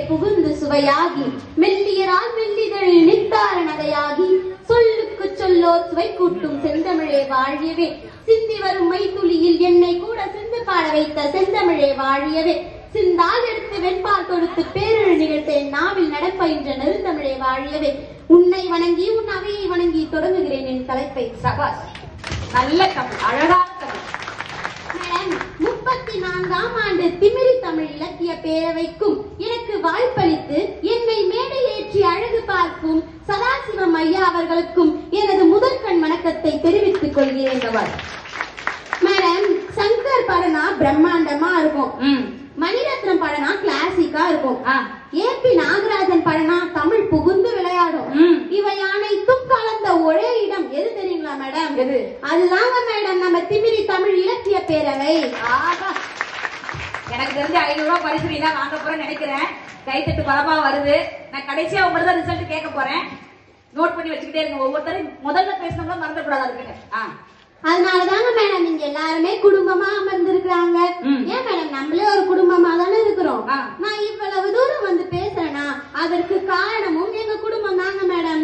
புகுந்து சுவையாகி மெல்லியரால் மெல்லிதழ் நித்தார நகையாகி சொல்லுக்கு சொல்லோ சுவை கூட்டும் செந்தமிழே வாழியவே சிந்தி வரும் மைத்துளியில் என்னை கூட சிந்து பாட வைத்த செந்தமிழே வாழியவே சிந்தால் எடுத்து வெண்பால் கொடுத்து பேரழு நிகழ்த்தேன் நாவில் நடப்பயின்ற நெருந்தமிழே வாழியவே உன்னை வணங்கி உன் அவையை வணங்கி தொடங்குகிறேன் என் தலைப்பை. சபாஸ், நல்ல தமிழ், அழகான தமிழ். மேடம், 34ஆம் ஆண்டு திமிரி தமிழ் இலக்கிய பேரவைக்கும் எனக்கு வாய்ப்பளித்து என்னை மேடை ஏற்றி அழகு பார்க்கும் சதாசிவம் ஐயா அவர்களுக்கும் எனது முதற்கண் வணக்கத்தை தெரிவித்துக் கொள்கிறேன். மேடம், சங்கர் படனா பிரம்மாண்டமா இருக்கும், மணிரத்னம் படனா கிளாசிக்கா இருக்கும், ஏபி நாகராஜன் படனா தமிழ் புகுந்து விளையாடும். இவை அனைத்தும் கலந்த ஒரே இடம் எது தெரியுங்களா மேடம்? எது? அதுதாங்க மேடம் நம்ம திமிரி தமிழ் இலக்கிய பேரவை. எனக்கு தெரிஞ்சு 500 ரூபாய் பரிசு நீ தான் வாங்க போறேன்னு நினைக்கிறேன். கைத்தட்டு பலமா வருது. நான் கடைசியா உங்கள்ட்ட தான் ரிசல்ட் கேட்க போறேன். நோட் பண்ணி வச்சுக்கிட்டே இருங்க. ஒவ்வொருத்தரும் முதல்ல பேசினவங்களும் மறந்துடக்கூடாது இருக்குங்க. அதனாலதாங்க மேடம் நீங்க எல்லாருமே குடும்பமா அமர்ந்திருக்கிறாங்க. ஏன் மேடம், நம்மளே ஒரு குடும்பமா தானே இருக்கிறோம். நான் இவ்வளவு தூரம் வந்து பேசுறேன்னா அதற்கு காரணமும் எங்க குடும்பம் தாங்க மேடம்.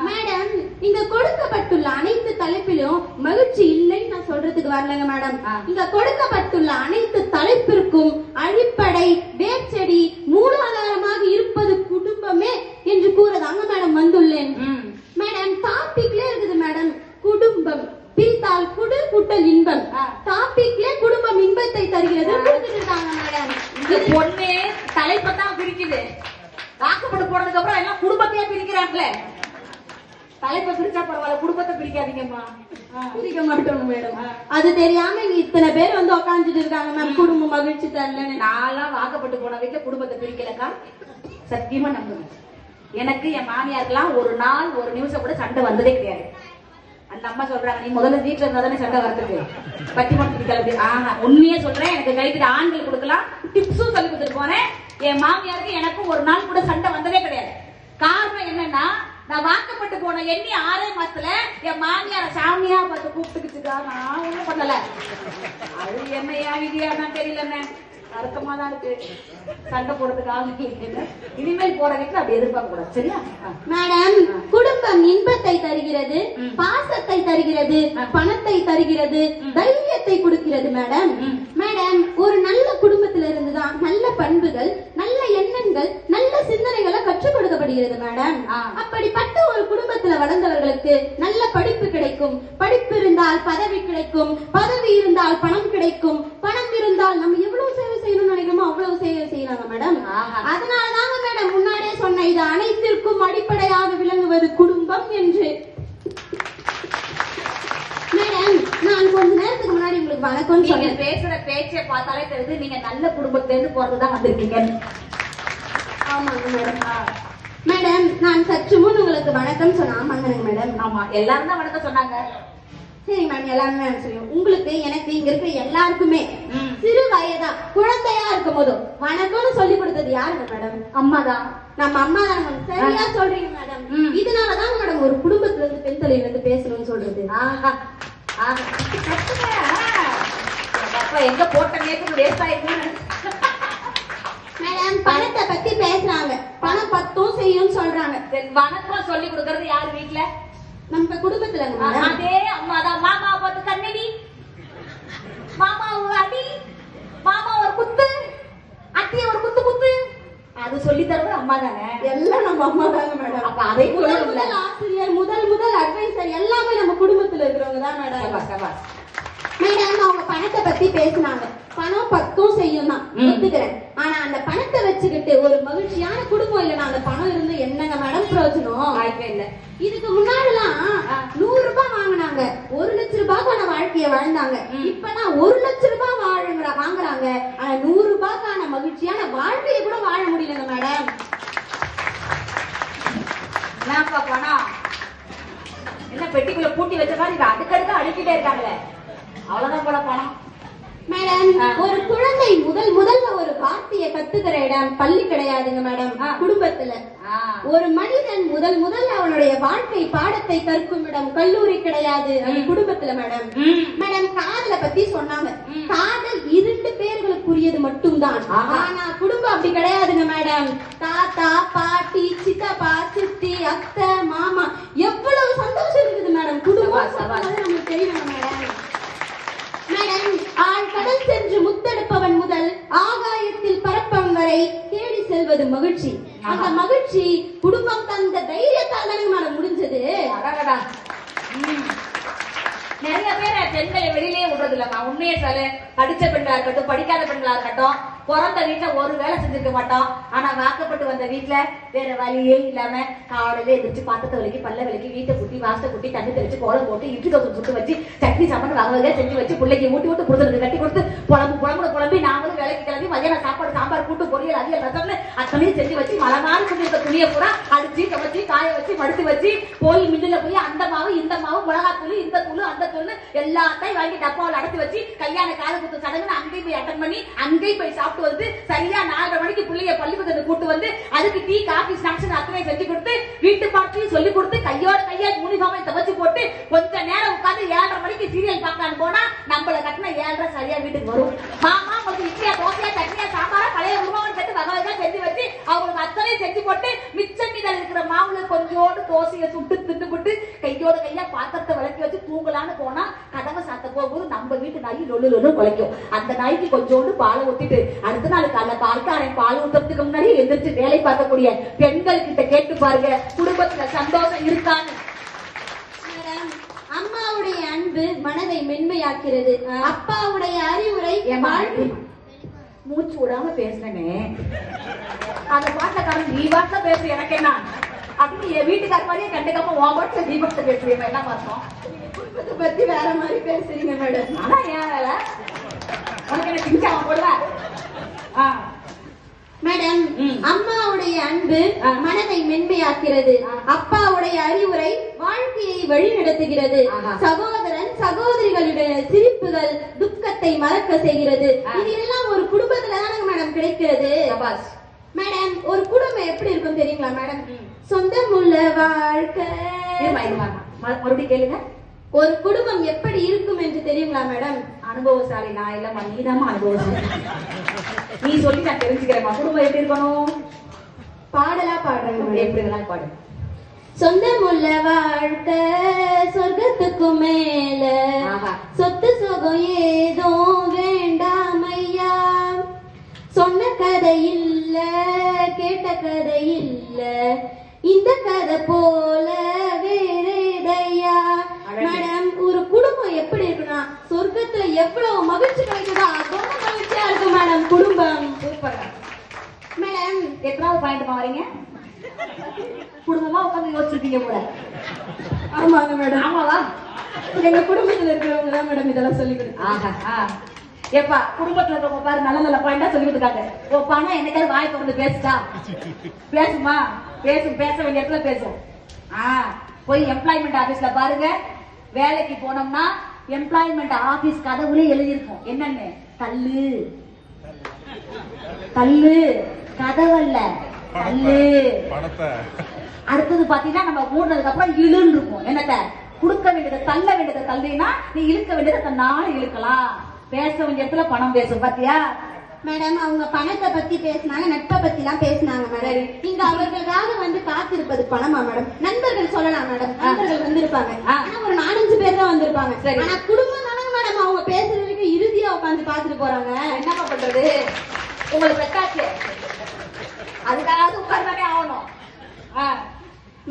மேடம், இங்க கொடுக்கப்பட்டுள்ள அனைத்து தலைப்பிலும் மகிழ்ச்சி இல்லைன்னு நான் சொல்றதுக்கு வரலங்க மேடம். இங்க கொடுக்கப்பட்டுள்ள அனைத்து தலைப்பிற்கும் அடிப்படை வேர்ச்செடி மூலாதாரமாக இருப்பது குடும்பமே என்று கூறதாங்க மேடம் வந்துள்ளேன். மேடம், டாபிக்ல இருக்குது மேடம் குடும்பம். பிரித்தால் குடு கூட்டல் இன்பம். டாபிக்ல குடும்பம் இன்பத்தை தருகிறது கொடுத்துட்டாங்க மேடம். இந்த பொண்ணே தலைப்பை தான் பிரிக்குது. வாக்குப்பட்டு போனதுக்கு அப்புறம் எல்லாம் குடும்பத்தையே பிரிக்கிறாங்களே. தலைப்பை பிரிச்சா பரவாயில்ல, குடும்பத்தை பிரிக்காதீங்கம்மா. பிரிக்க மாட்டோம் மேடம். அது தெரியாம இங்க இத்தனை பேர் வந்து உட்காந்துட்டு இருக்காங்க மேம். குடும்ப மகிழ்ச்சி தரலன்னு நான்லாம் வாக்கப்பட்டு போன வீட்டுல குடும்பத்தை பிரிக்கலக்கா, சத்தியமா நம்புவேன். எனக்கு என் மாமியாருக்கெல்லாம் ஒரு நாள் ஒரு நிமிஷம் கூட சண்டை வந்ததே கிடையாது. அந்த அம்மா சொல்றாங்க, நீ முதல்ல வீட்டுல இருந்தா தானே சண்டை வரதுக்கு, பட்டி மட்டும் கிளம்பி. உண்மையே சொல்றேன், எனக்கு கைக்கு ஆண்கள் கொடுக்கலாம் டிப்ஸும் சொல்லி கொடுத்துட்டு போனேன். என் மாமியாருக்கு எனக்கும் ஒரு நாள் கூட சண்டை வந்ததே கிடையாது. காரணம் என்னன்னா, நான் வாக்கப்பட்டு போன எண்ணி 6 மாசத்துல என் மாமியார சாமியா பார்த்து கூப்பிட்டுக்கிச்சுக்கா. நான் ஒண்ணும் பண்ணல. அது என்னையா விதியா தான் தெரியலன்னு அர்த்தமா தான் இருக்கு. சண்டை போடுறதுக்காக இனிமேல் போற வீட்டுல அப்படி எதிர்பார்க்க கூடாது. சரியா மேடம்? குடும்பம் இன்பத்தை தருகிறது, பாசத்தை தருகிறது, பணத்தை தருகிறது, தைரியத்தை கொடுக்கிறது மேடம். மேடம், ஒரு நல்ல குடும்பத்துல இருந்துதான் நல்ல பண்புகள், நல்ல எண்ணங்கள், நல்ல சிந்தனைகளை கற்றுக் கொடுக்கப்படுகிறது மேடம். அப்படிப்பட்ட ஒரு குடும்பத்துல வளர்ந்தவர்களுக்கு நல்ல படிப்பு கிடைக்கும், படிப்பு இருந்தால் பதவி கிடைக்கும், பதவி இருந்தால் பணம் கிடைக்கும், பணம் இருந்தால் நம்ம எவ்வளவு சேவை செய்யணும்னு நினைக்கிறோமோ அவ்வளவு சேவை செய்யறாங்க மேடம். அதனாலதாங்க மேடம் முன்னாடியே சொன்ன இது அனைத்திற்கும் அடிப்படையாக விளங்குவது குடும்பம் என்று. மேடம், நான் கொஞ்ச நேரத்துக்கு முன்னாடி உங்களுக்கு வணக்கம் சொன்னேன். பேசுற பேச்சை பார்த்தாலே தெரியுது நீங்க நல்ல குடும்பத்துல இருந்து போறதுதான் வந்திருக்கீங்க. ஆமாங்க மேடம். மேடம், நான் சற்று முன் உங்களுக்கு வணக்கம் சொன்னா ஆமாங்க மேடம். ஆமா, எல்லாரும் தான் வணக்கம் சொன்னாங்க. சரி மேம், எல்லாருமே சொல்லுவோம். உங்களுக்கு எனக்கு இங்க இருக்கிற எல்லாருக்குமே சிறு வயதா குழந்தையா இருக்கும் போது வணக்கம்னு சொல்லி கொடுத்தது யாருங்க மேடம்? அம்மா தான். நம்ம அம்மா தான். சரியா சொல்றீங்க மேடம். இதனாலதான் மேடம் ஒரு குடும்பத்துல இருந்து பெண் தலையில இருந்து பேசணும்னு சொல்றது. எங்க போட்ட நேற்று வேஸ்ட் ஆயிருக்கு மேடம். பணத்தை பத்தி பேசுறாங்க, பணம் பத்தும் செய்யும் சொல்றாங்க. வணக்கம் சொல்லி கொடுக்கறது யாரு வீட்டுல? நம்ம குடும்பத்துல அதே அம்மாதான். மாமா பார்த்து கண்ணடி, மாமா ஒரு அடி, மாமா ஒரு குத்து, அத்திய ஒரு குத்து குத்து, அது சொல்லி தருவது அம்மா தானே. எல்லாம் நம்ம அம்மா தாங்க மேடம். அப்ப அதை முதல் ஆசிரியர், முதல் அட்வைசர் எல்லாமே நம்ம குடும்பத்துல இருக்கிறவங்க தான் மேடம். மேடம், அவங்க பணத்தை பத்தி பேசினாங்க. பணம் பத்தும் செய்யும் தான் ஒத்துக்கிறேன். ஆனா அந்த பணத்தை வச்சுக்கிட்டு ஒரு மகிழ்ச்சியான குடும்பம் இல்லைன்னா அந்த பணம் இருந்து என்னங்க மேடம் பிரயோஜனம்? வாய்ப்பே இல்ல. இதுக்கு முன்னாடிலாம் 100 ரூபாய் வாங்கினாங்க, 1 லட்சம் ரூபாய்க்கான வாழ்க்கைய வாழ்ந்தாங்க. இப்பதான் 1 லட்சம் ரூபாய் வாங்குறாங்க. ஆனா 100 ரூபாய்க்கான மகிழ்ச்சியான வாழ்க்கையை கூட வாழ முடியலங்க மேடம். என்னப்பா பணம் என்ன பெட்டிக்குள்ள பூட்டி வச்ச மாதிரி அடுக்கடுக்க அடுக்கிட்டே இருக்காங்களே, அவ்வளவுதான் போல பணம். மேடம், ஒரு குழந்தை முதல்ல ஒரு வார்த்தையை கத்துக்கிற இடம் பள்ளி கிடையாதுங்க மேடம், குடும்பத்துல. ஒரு மனிதன் முதல்ல அவனுடைய வாழ்க்கை பாடத்தை கற்கும் இடம் கல்லூரி கிடையாது, குடும்பத்துல மேடம். மேடம், காதலை பத்தி சொன்னாங்க. காதல் 2 பேர்களுக்குரியது மட்டும்தான். ஆனா குடும்பம் அப்படி கிடையாதுங்க மேடம். மேடம் தாத்தா பாட்டி சித்தப்பா சித்தி அத்தை மாமா எவ்வளவு சந்தோஷம் இருக்குது மேடம். குடும்பம் நமக்கு தெரியணும் மேடம். மேடம் ஆழ்கடல் சென்று முத்தெடுப்பவன் முதல் ஆகாயத்தில் பறப்பவன் வரை தேடி செல்வது மகிழ்ச்சி. அந்த மகிழ்ச்சி குடும்பம் தந்த தைரியத்தால் தானே மேடம் முடிஞ்சது. நிறைய பேரை பெண்களை வெளியிலே விடுறது இல்லம்மா. உண்மையே சொல்ல, படிச்ச பெண்களா இருக்கட்டும் படிக்காத பெண்களா இருக்கட்டும், பிறந்த வீட்டுல ஒரு வேலை செஞ்சிருக்க மாட்டோம். ஆனா வாக்கப்பட்டு வந்த வீட்டுல வேற வழியே இல்லாம காலையில எதிர்த்து பாத்திரத்தை விலைக்கு பல்ல விலைக்கு வீட்டை குட்டி வாசத்தை குட்டி தண்ணி தெளிச்சு கோலம் போட்டு இட்லி தோசை சுட்டு வச்சு சட்னி சாப்பாடு வகை வகையா செஞ்சு வச்சு பிள்ளைக்கு ஊட்டி விட்டு புரிதலுக்கு கட்டி கொடுத்து புலம்பு நாங்களும் வேலைக்கு கிளம்பி மதியான சாப்பாடு சாம்பார் கூட்டு பொரியல் அதிக ரசம்னு அத்தனையும் செஞ்சு வச்சு மழை மாறி கொண்டிருக்க துணியை பூரா அடிச்சு துவச்சி காய வச்சு மடிச்சு வச்சு போய் மில்லுல போய் அந்த மாவு இந்த மாவு மிளகாத்தூள் இந்த தூள் அந்த தூள் எல்லாத்தையும் வாங்கி டப்பாவில் அடைச்சு வச்சு கல்யாண கால குத்து சடங்குன்னு அங்கேயும் போய் அட்டன் பண்ணி அங்கேயும் போய் சாப்பிட்டு வந்து சரியா 4:30 மணிக்கு பிள்ளைய பள்ளிக்கூடத்துக்கு கூட்டு வந்து அதுக்கு டீ காபி ஸ்நாக்ஸ் அத்தனை செஞ்சு கொடுத்து வீட்டு பாட்டியும் சொல்லி கொடுத்து கையோட கையா யூனிஃபார்மை துவச்சு போட்டு கொஞ்ச நேரம் உட்காந்து 7:30 மணிக்கு சீரியல் பார்க்கலான்னு போனா நம்மள கட்டின 7:30 சரியா வீட்டுக்கு வரும். மாமா உங்களுக்கு இட்லியா தோசையா சட்னியா சாம்பாரா பழைய உருவம் கட்டு வகை வகை செஞ்சு வச்சு அவங்களுக்கு அத்தனையும் செஞ்சு போட்டு மிச்சம் மீதல் இருக்கிற மாவுல கொஞ்சோடு தோசையை சுட்டு தின்னுபிட்டு கையோட கையா பாத்திரத்தை விளக்கி வச்சு தூங்கலான்னு போனா கதவை சாத்த போகும்போது நம்ம வீட்டு நாய் லொல்லு குலைக்கும். அந்த நாய்க்கு கொஞ்சோண்டு பாலை ஊத்திட்டு அடுத்த நாள் காலைல பால்காரன் பால் ஊத்துறதுக்கு முன்னாடி எந்திரிச்சு வேலை பார்க்கக்கூடிய பெண்கள் கிட்ட கேட்டு பாருங்க குடும்பத்துல சந்தோஷம் இருக்கான்னு. அம்மாவுடைய அன்பு மனதை மென்மையாக்கிறது. அப்பாவுடைய அறிவுரை மூச்சு விடாம பேசுனே அந்த பாட்டக்காரன் நீ பாட்டுல பேசு எனக்கு என்ன அப்படின்னு என் வீட்டுக்கார மாதிரியே கண்டுக்காம உன் பாட்டுல நீ பாட்டுல பேசுவீங்க என்ன பார்த்தோம். குடும்பத்தை பத்தி வேற மாதிரி பேசுறீங்க மேடம். ஆனா ஏன் வேலை உனக்கு என்ன திங்காம போடுவேன். மேடம் அம்மாவுடைய அன்பு மனதை மென்மையாக்கிறது. அப்பாவுடைய அறிவுரை வாழ்க்கையை வழி நடத்துகிறது. சகோதரன் சகோதரிகளுடைய சிரிப்புகள் துக்கத்தை மறக்க செய்கிறது. இது எல்லாம் ஒரு குடும்பத்துல தானே மேடம் கிடைக்கிறது. மேடம் ஒரு குடும்பம் எப்படி இருக்கும் தெரியுங்களா மேடம்? சொந்தம் உள்ள வாழ்க்கை. மறுபடியும் கேளுங்க. ஒரு குடும்பம் எப்படி இருக்கும் என்று தெரியுங்களா மேடம்? அனுபவசாலி நான் இல்லம்மா, நீதாம்மா அனுபவசாலி. நீ சொல்லி நான் தெரிஞ்சுக்கிறேன். குடும்பம் எப்படி இருக்கணும்? பாடலா பாடுறேன். எப்படி இருந்தாலும் பாடு. சொந்தம் உள்ள வாழ்க்கை சொர்க்கத்துக்கு மேல சொத்து சுகம் ஏதோ வேண்டாம் ஐயா. சொன்ன கதை இல்ல கேட்ட கதை இல்ல இந்த கதை போல வேறேதையா. மேடம் ஒரு குடும்பம் எப்படி இருக்குன்னா சொர்க்கத்துல எவ்வளவு மகிழ்ச்சி கிடைக்குதோ அவ்வளவு மகிழ்ச்சியா இருக்கும் மேடம் குடும்பம். Super madam. எத்தனாவது பாயிண்ட் வரீங்க? குடும்பமா உட்காந்து யோசிச்சிருக்கீங்க போல. ஆமாங்க மேடம். ஆமாவா? எங்க குடும்பத்துல இருக்கிறவங்க தான் மேடம் இதெல்லாம் சொல்லி கொடுத்தாங்க. ஏப்பா குடும்பத்துல இருக்கவங்க பாரு நல்ல நல்ல பாயிண்டா சொல்லி கொடுத்துருக்காங்க. ஓ பணம் என்னைக்காவது வாய் திறந்து பேசுதா? பேசுமா? பேசும். பேச வேண்டிய இடத்துல பேசும். போய் எம்ப்ளாய்மெண்ட் ஆபீஸ்ல பாருங்க. வேலைக்கு போனோம்னா எம்ப்ளாய்மெண்ட் ஆபீஸ் கதவுலே எழுதியிருக்கும் என்னன்னு, தள்ளு தள்ளு கதவல்ல தள்ளு. அடுத்தது பாத்தீங்கன்னா நம்ம மூடுனதுக்கு அப்புறம் இழுன்னு இருக்கும். என்னத்த கொடுக்க வேண்டியதை தள்ள வேண்டியதை தள்ளினா நீ இழுக்க வேண்டியதை தன்னால இழுக்கலாம். பேச வேண்டிய இடத்துல பணம் பேசும். பாத்தியா மேடம்? அவங்க பணத்தை பத்தி பேசினாங்க, நட்பை பத்தி எல்லாம் பேசினாங்க மேடம். இங்க அவர்களுக்காக வந்து காத்திருப்பது பணமா மேடம்? நண்பர்கள் சொல்லலாம் மேடம், நண்பர்கள் வந்திருப்பாங்க. ஆனா ஒரு 4-5 பேர் தான் வந்திருப்பாங்க. ஆனா குடும்பம் தானே மேடம் அவங்க பேசுறதுக்கு இறுதியா உட்காந்து பாத்துட்டு போறாங்க. என்னமா பண்றது? உங்களுக்கு பெட்டாச்சு அதுக்காக உட்கார்ந்தானே ஆகணும்.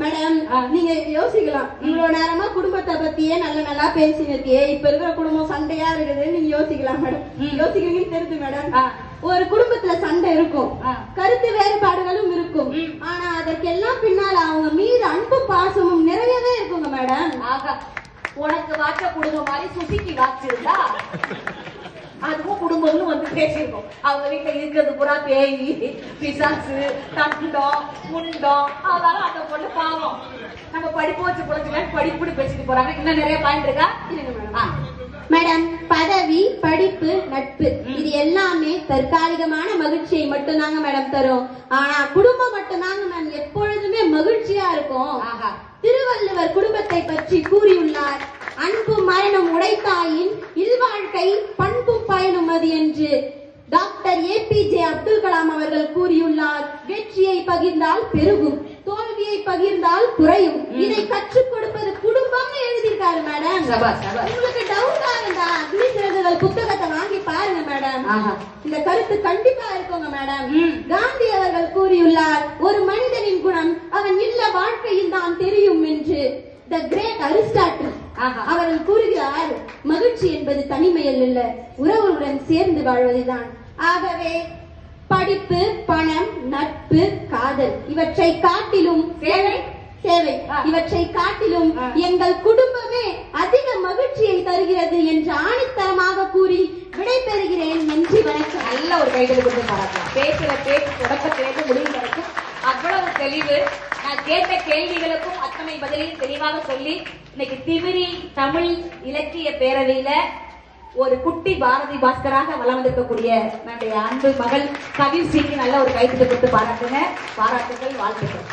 மேடம் நீங்க யோசிக்கலாம், இவ்வளவு நேரமா குடும்பத்தை பத்தியே நல்லா பேசினிருக்கே, இப்ப இருக்கிற குடும்பம் சண்டையா இருக்குதுன்னு நீங்க யோசிக்கலாம் மேடம். யோசிக்கிறீங்கன்னு தெரியுது மேடம். ஒரு குடும்பத்துல சண்டை இருக்கும், கருத்து வேறுபாடுகளும் இருக்கும். ஆனா அதற்கெல்லாம் பின்னால அவங்க மீது அன்பும் பாசமும் நிறையவே இருக்குங்க மேடம். உனக்கு வாட்ச குடும்பம் மாதிரி சுசிக்கு வாட்சிருந்தா அதுவும் குடும்பம்னு வந்து பேசிருக்கோம். அவங்க வீட்டுல இருக்கிறது பூரா பேய் பிசாசு தண்டம் முண்டம் அதெல்லாம் அந்த பொண்ணு பாவம். நம்ம படிப்பு வச்சு குழந்தைங்க படிப்புன்னு பேசிட்டு போறாங்க. இன்னும் நிறைய பாயிண்ட் இருக்கா? மேடம் பதவி படிப்பு நட்பு இது எல்லாமே தற்காலிகமான மகிழ்ச்சியை மட்டும்தாங்க மேடம் தரும். ஆனா குடும்பம் மட்டும்தாங்க மேம் எப்பொழுதுமே மகிழ்ச்சியா இருக்கும். திருவள்ளுவர் குடும்பத்தை பற்றி கூறியுள்ளார், அன்பும் மரணம் உடைத்தாயின் இல்வாழ்க்கை பண்பும் பயனும் அது என்று டாக்டர் APJ அப்துல் கலாம் அவர்கள் கூறியுள்ளார். வெற்றியை பகிர்ந்தால் பெருகும், தோல்வியை பகிர்ந்தால் குறையும். இதை கற்றுக் கொடுப்பது குடும்பம்னு எழுதியிருக்காரு மேடம். உங்களுக்கு டவுட்டா இருந்தா அக்னி சிறகுகள் புத்தகத்தை வாங்கி பாருங்க மேடம். இந்த கருத்து கண்டிப்பா இருக்குங்க மேடம். காந்தி அவர்கள் கூறியுள்ளார், ஒரு மனிதனின் குணம் அவன் இல்ல வாழ்க்கையில் தான் தெரியும் என்று. த கிரேட் அரிஸ்டாட்டில் அவர்கள் கூறுகிறார், மகிழ்ச்சி என்பது தனிமையில் இல்ல, உறவுடன் சேர்ந்து வாழ்வதுதான். ஆகவே படிப்பு, பணம், நட்பு, காதல் இவற்றை காட்டிலும் சேவை இவற்றை காட்டிலும் எங்கள் குடும்பமே அதிக மகிழ்ச்சியை தருகிறது என்று ஆணித்தரமாக கூறி விடைபெறுகிறேன். நன்றி, வணக்கம். நல்ல ஒரு கைகள் கொடுத்து பாராட்டலாம். பேசுற பேச்சு தொடக்கத்திலிருந்து முடிவு வரைக்கும் அவ்வளவு தெளிவு. நான் கேட்ட கேள்விகளுக்கும் அத்தனை பதிலையும் தெளிவாக சொல்லி இன்னைக்கு திமிரி தமிழ் இலக்கிய பேரவையில ஒரு குட்டி பாரதி பாஸ்கராக வளம் வந்திருக்கக்கூடிய நம்முடைய அன்பு மகள் கவிர்சிக்கு நல்ல ஒரு கைது கொடுத்து பாராட்டுங்க. பாராட்டுகள், வாழ்த்துக்கள்.